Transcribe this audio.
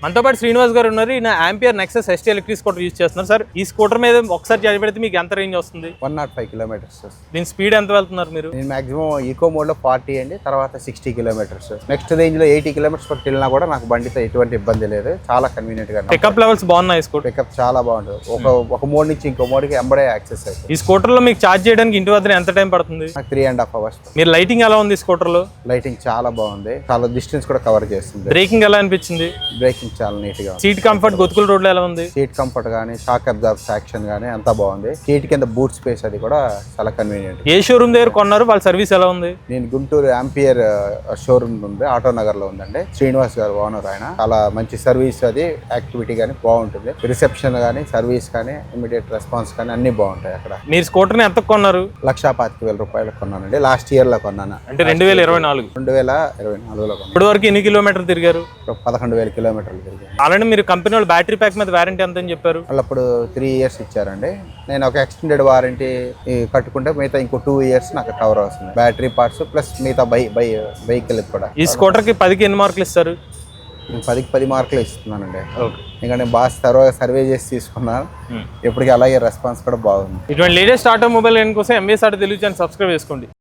మనతో పాటు శ్రీనివాస్ గారు ఉన్నారు. ఈయన ampere Nexus ST electric scooter use చేస్తున్నారు. సార్ ఈ స్కూటర్ మీద ఒకసారి చార్జ్ పెడితే మీకు ఎంత రేంజ్ వస్తుంది? 105 కిలోమీటర్స్. దీని స్పీడ్ ఎంత వెళ్తున్నారు మీరు? నేను మాక్సిమం ఈకో మోడ్ లో 40 అండి, తర్వాత 60 కిలోమీటర్స్. నెక్స్ట్ రేంజ్ లో 80 కిలోమీటర్స్ పట్టి వెళ్ళినా కూడా నాకు బండితో ఎటువంటి ఇబ్బంది లేదు. చాలా కన్వీనియంట్ గా. పికప్ లెవెల్స్ బాగున్నాయి. స్కూటర్ పికప్ చాలా బాగుంటుంది. ఒక మోడ్ నుంచి ఇంకో మోడ్ కి ఎంబడే యాక్సెస్ అవుతుంది. ఈ స్కూటర్ లో మీకు చార్జ్ చేయడానికి ఇంటి వద్ద ఎంత టైం పడుతుంది? 3.5 hours. మీరు లైటింగ్ ఎలా ఉంది స్కూటర్ లో? లైటింగ్ చాలా బాగుంది, చాలా డిస్టెన్స్ కూడా కవర్ చేస్తుంది. బ్రేకింగ్ ఎలా అనిపించింది? బ్రేకింగ్ చాలా నీట్ గా. సీట్ కంఫర్ట్ గొతుకుల రోడ్ లో ఎలా ఉంది? సీట్ కంఫర్ట్ గానీ, షాక్ అబ్జార్బ్ యాక్షన్ గానీ అంతా బాగుంది. సీట్ కింద బూట్ స్పేస్ అది కూడా చాలా కన్వీనియంట్. ఏ షోరూమ్ దగ్గర కొన్నారు? వాళ్ళ సర్వీస్ ఎలా ఉంది? నేను గుంటూరు ఆంపియర్ షోరూమ్ ఉంది, ఆటో నగర్ లో ఉందండి. శ్రీనివాస్ గారు ఓనర్. ఆయన చాలా మంచి సర్వీస్, అది యాక్టివిటీ గానీ బాగుంటుంది. రిసెప్షన్ గానీ, సర్వీస్ కానీ, ఇమీడియట్ రెస్పాన్స్ కానీ అన్ని బాగుంటాయి అక్కడ. మీరు స్కూటర్ ని ఎంత కొన్నారు? 1,25,000 రూపాయలు కొన్నానండి. లాస్ట్ ఇయర్ లో కొన్నాను, అంటే 2024 2024లో కొన్నాను. ఇప్పటి వరకు ఎన్ని కిలోమీటర్లు తిరిగారు? 11,000 కిలోమీటర్లు తిరిగాను. అలానే మీరు కంపెనీ వాళ్ళు బ్యాటరీ ప్యాక్ మీద వారంటీ ఎంత అని చెప్పారు? వాళ్ళు అప్పుడు 3 years ఇచ్చారండి. నేను ఒక ఎక్స్టెండెడ్ వారంటీ కట్టుకుంటే మిగతా ఇంకో 2 years నాకు కవర్ అవుతుంది. బ్యాటరీ పార్ట్స్ ప్లస్ మిగతా వెహికల్ కూడా. ఈ స్కూటర్ కి 10కి ఎన్ని మార్కులు ఇస్తారు? నేను 10కి 10 మార్కులు ఇస్తున్నానండి. ఇంకా నేను బాగా సర్వే చేసి తీసుకున్నాను. ఎప్పటికీ అలాగే రెస్పాన్స్ కూడా బాగుంది. ఇటువంటి లేటెస్ట్ ఆటోమొబైల్ కోసం MVS auto Telugu channel subscribe చేసుకోండి.